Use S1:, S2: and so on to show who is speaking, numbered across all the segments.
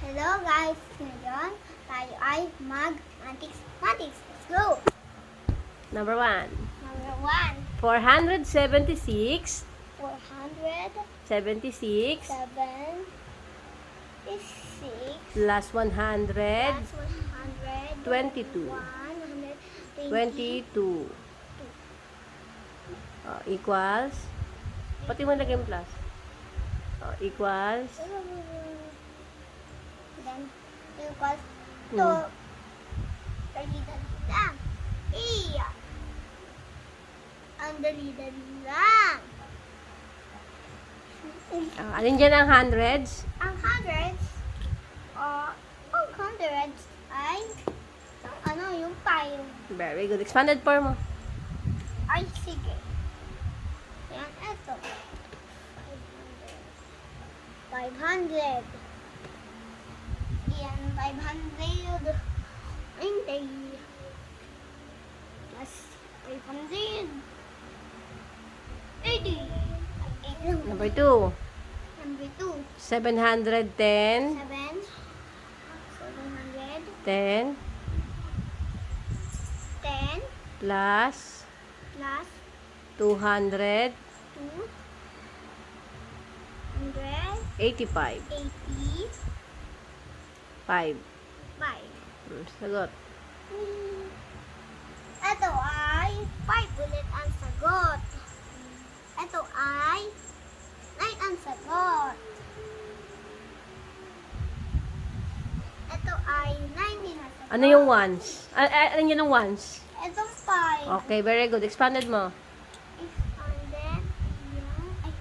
S1: Hello guys! Ngayon, tayo ay mag-antics. Let's go!
S2: Number 1.
S1: Number 1,
S2: 476,
S1: 476
S2: 76, plus 100,
S1: plus 100,
S2: 22. 22. Equals, pati mo lagyan plus. Equals,
S1: Then, equals to
S2: Hmm.
S1: dali-dali lang. Iya! Ang dali-dali lang.
S2: alin dyan ang hundreds?
S1: Ang hundreds ay yung 5.
S2: Very good. Expanded form mo.
S1: Ay, sige. Yan, eto. 500. Yan, 500. Hindi. Plus 500. 80.
S2: Number 2.
S1: Number 2.
S2: 710,
S1: 700.
S2: 10,
S1: 10
S2: plus
S1: plus
S2: 200,
S1: 285.
S2: 5.
S1: 5.
S2: Sagot.
S1: Ito ay 5 ulit ang sagot. Ito ay 9 ang sagot. Ito ay 9 din ang sagot.
S2: Ano yung ones? Ano yun ang ones?
S1: Itong 5.
S2: Okay, very good. Expanded mo.
S1: Expanded. Yan. Ay,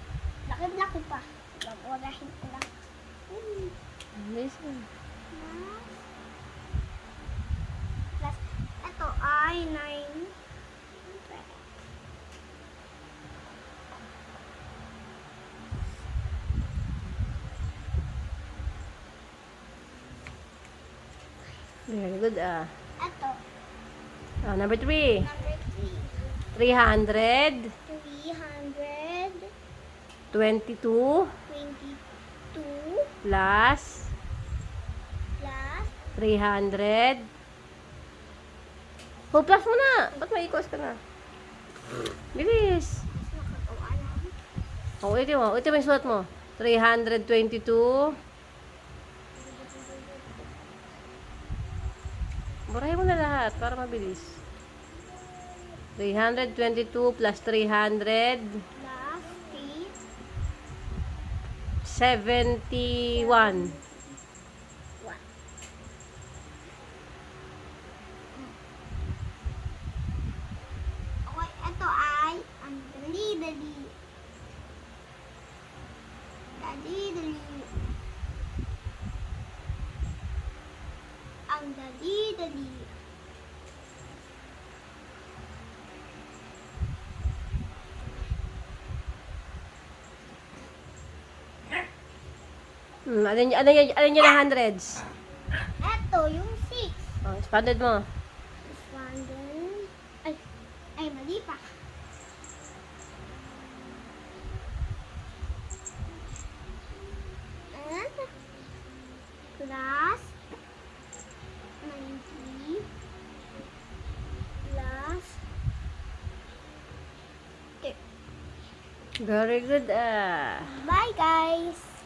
S1: laki-laki pa. Baburahin ko lang.
S2: Listen.
S1: Plus, ito ay 9.
S2: Very good.
S1: Ito,
S2: Number 3.
S1: number 3.
S2: 300,
S1: 322
S2: 22, plus
S1: plus
S2: 300. Oh, plus mo na. Ba't may equals ka na? Bilis.
S1: nakagawa lang.
S2: Ito mo. Ito mo yung sulat mo. 322. Burahin mo na lahat para mabilis. 322 plus 300.
S1: Plus
S2: 71.
S1: 1. Okay, ito ay ang dali-dali. Dali-dali. Ang dali-dali.
S2: Alin yun ang hundreds?
S1: Ito, yung 6.
S2: Expanded mo.
S1: Expanded. Ay, mali pa. And plus 90 plus 30.
S2: Very good.
S1: Bye, guys.